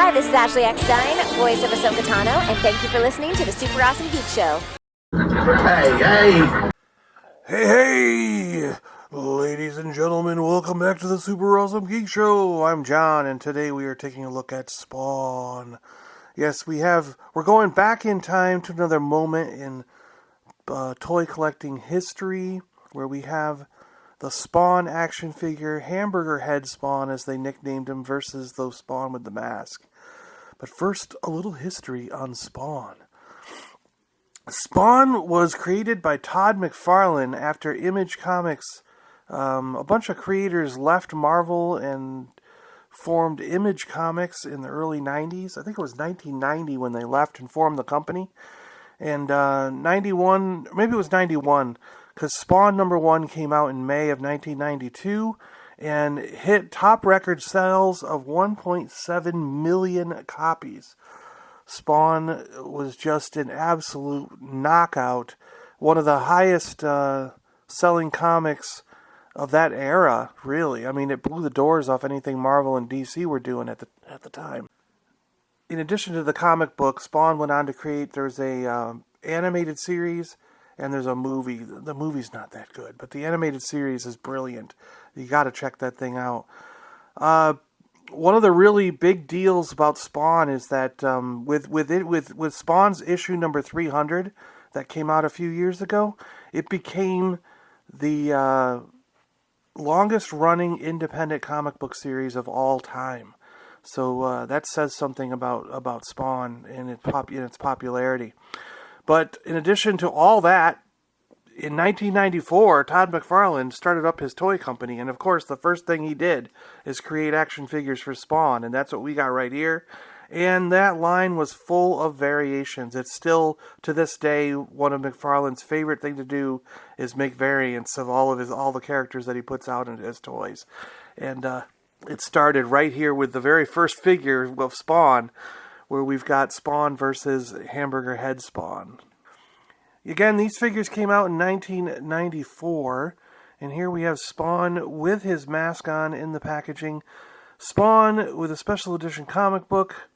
Hi, this is Ashley Eckstein, voice of Ahsoka Tano, and thank you for listening to the Super Awesome Geek Show. Hey! Ladies and gentlemen, welcome back to the Super Awesome Geek Show. I'm John, and today we are taking a look at Spawn. Yes, we're going back in time to another moment in toy collecting history, where we have the Spawn action figure, Hamburger-head Spawn, as they nicknamed him, versus the Spawn with the mask. But first, a little history on Spawn. Spawn was created by Todd McFarlane after Image Comics. A bunch of creators left Marvel and formed Image Comics in the early 90s. I think it was 1990 when they left and formed the company. And 91, maybe it was 91, because Spawn #1 came out in May of 1992 and hit top record sales of 1.7 million copies. Spawn was just an absolute knockout, one of the highest selling comics of that era, really. I mean, it blew the doors off anything Marvel and DC were doing at the time. In addition to the comic book, Spawn went on to create, there's a animated series and there's a movie. The movie's not that good, but the animated series is brilliant. You got to check that thing out. One of the really big deals about Spawn is that with Spawn's issue number 300 that came out a few years ago, it became the longest running independent comic book series of all time. So that says something about Spawn and its popularity. But in addition to all that, in 1994, Todd McFarlane started up his toy company, and of course the first thing he did is create action figures for Spawn, and that's what we got right here. And that line was full of variations. It's still, to this day, one of McFarlane's favorite thing to do is make variants of all the characters that he puts out into his toys. And it started right here with the very first figure of Spawn, where we've got Spawn versus Hamburger-head Spawn. Again, these figures came out in 1994, and here we have Spawn with his mask on in the packaging. Spawn with a special edition comic book.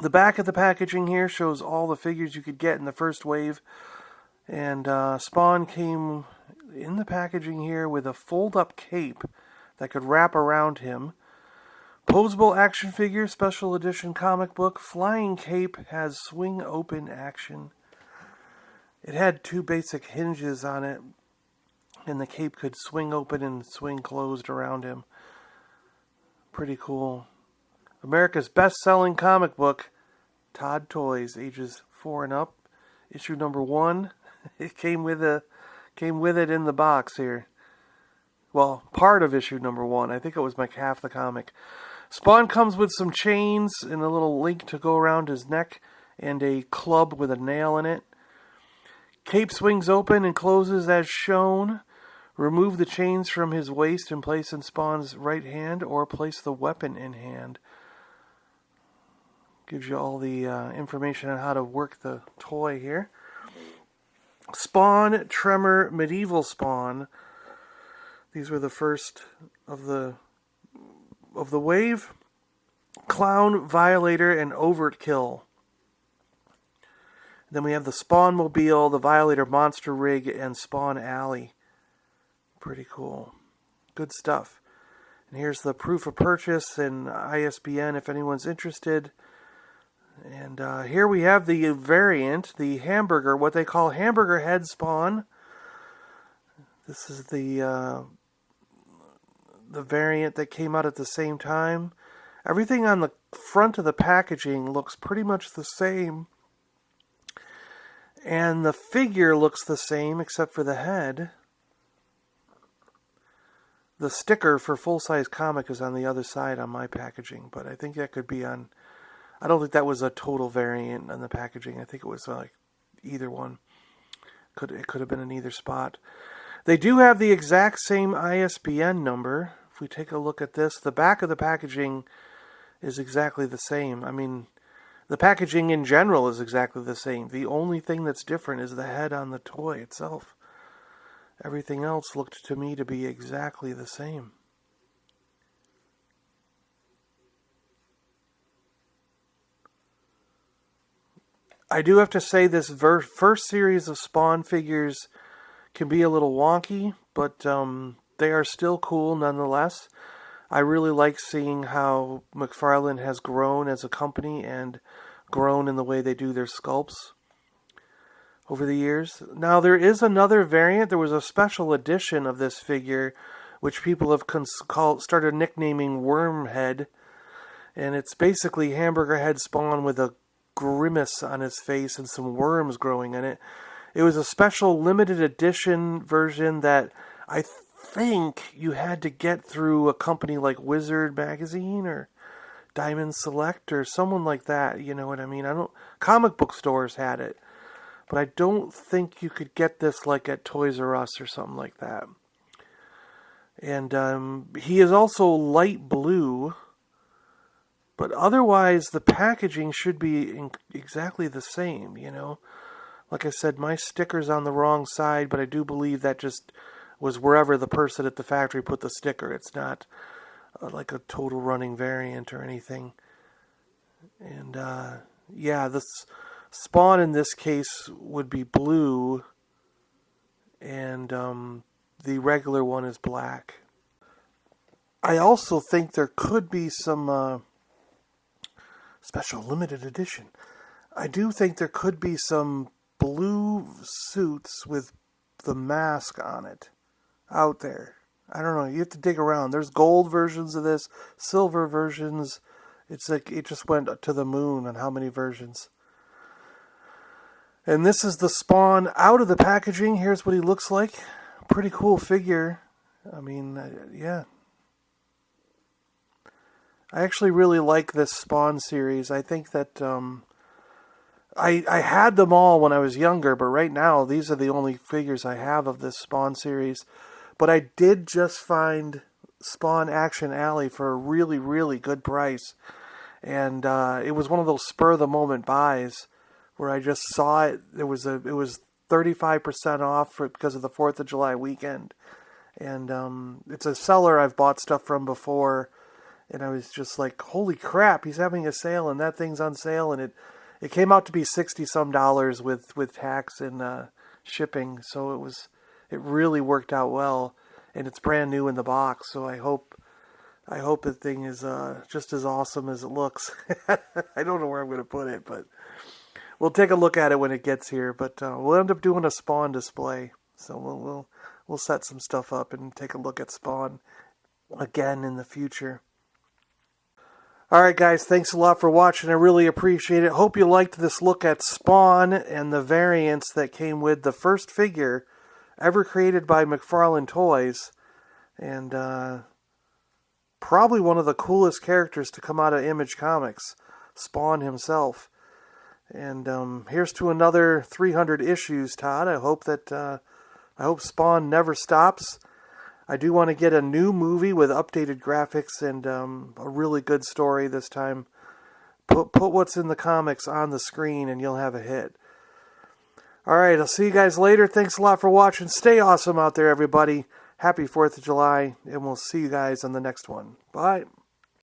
The back of the packaging here shows all the figures you could get in the first wave, and Spawn came in the packaging here with a fold-up cape that could wrap around him. Posable action figure, special edition comic book. Flying cape has swing open action. It had two basic hinges on it, and the cape could swing open and swing closed around him. Pretty cool. America's best-selling comic book, Todd Toys, ages 4 and up. Issue number 1. It came with it in the box here. Well, part of issue number 1. I think it was like half the comic. Spawn comes with some chains and a little link to go around his neck and a club with a nail in it. Cape swings open and closes as shown. Remove the chains from his waist and place in Spawn's right hand, or place the weapon in hand. Gives you all the information on how to work the toy here. Spawn, Tremor, Medieval Spawn. These were the first of the wave. Clown, Violator, and Overt Kill. Then we have the Spawn Mobile, the Violator Monster Rig, and Spawn Alley. Pretty cool. Good stuff. And here's the proof of purchase and ISBN if anyone's interested. And here we have the variant, the hamburger, what they call Hamburger-head Spawn. This is the variant that came out at the same time. Everything on the front of the packaging looks pretty much the same. And the figure looks the same except for the head. The sticker for full-size comic is on the other side on my packaging, but I think that could be on... I don't think that was a total variant on the packaging. I think it was like either one. It could have been in either spot. They do have the exact same ISBN number. If we take a look at this, the back of the packaging is exactly the same. I mean, the packaging in general is exactly the same. The only thing that's different is the head on the toy itself. Everything else looked to me to be exactly the same. I do have to say this first series of Spawn figures can be a little wonky, but they are still cool nonetheless. I really like seeing how McFarlane has grown as a company and grown in the way they do their sculpts over the years. Now, there is another variant. There was a special edition of this figure, which people have started nicknaming Wormhead, and it's basically Hamburger-head Spawn with a grimace on his face and some worms growing in it. It was a special limited edition version that I think you had to get through a company like Wizard Magazine or Diamond Select or someone like that. You know what I mean? Comic book stores had it, but I don't think you could get this like at Toys R Us or something like that. And he is also light blue, but otherwise the packaging should be exactly the same, you know. Like I said, my sticker's on the wrong side, but I do believe that just was wherever the person at the factory put the sticker. It's not like a total running variant or anything. And yeah, this Spawn in this case would be blue, and the regular one is black. I also think there could be some special limited edition. I do think there could be some blue suits with the mask on it out there. I don't know. You have to dig around. There's gold versions of this, silver versions. It's like it just went to the moon on how many versions. And this is the Spawn out of the packaging. Here's what he looks like. Pretty cool figure. I mean, yeah. I actually really like this Spawn series. I think that I had them all when I was younger, but right now these are the only figures I have of this Spawn series. But I did just find Spawn Action Alley for a really, really good price. And it was one of those spur-of-the-moment buys where I just saw it. It was 35% off because of the 4th of July weekend. And it's a seller I've bought stuff from before. And I was just like, holy crap, he's having a sale and that thing's on sale. And it came out to be $60-some with tax and shipping. So it really worked out well. And it's brand new in the box. So I hope the thing is just as awesome as it looks. I don't know where I'm going to put it, but we'll take a look at it when it gets here. But we'll end up doing a Spawn display. So we'll set some stuff up and take a look at Spawn again in the future. Alright guys, thanks a lot for watching. I really appreciate it. Hope you liked this look at Spawn and the variants that came with the first figure ever created by McFarlane Toys. And probably one of the coolest characters to come out of Image Comics, Spawn himself. And here's to another 300 issues, Todd. I hope Spawn never stops. I do want to get a new movie with updated graphics and a really good story this time. Put what's in the comics on the screen and you'll have a hit. Alright, I'll see you guys later. Thanks a lot for watching. Stay awesome out there, everybody. Happy 4th of July, and we'll see you guys on the next one. Bye.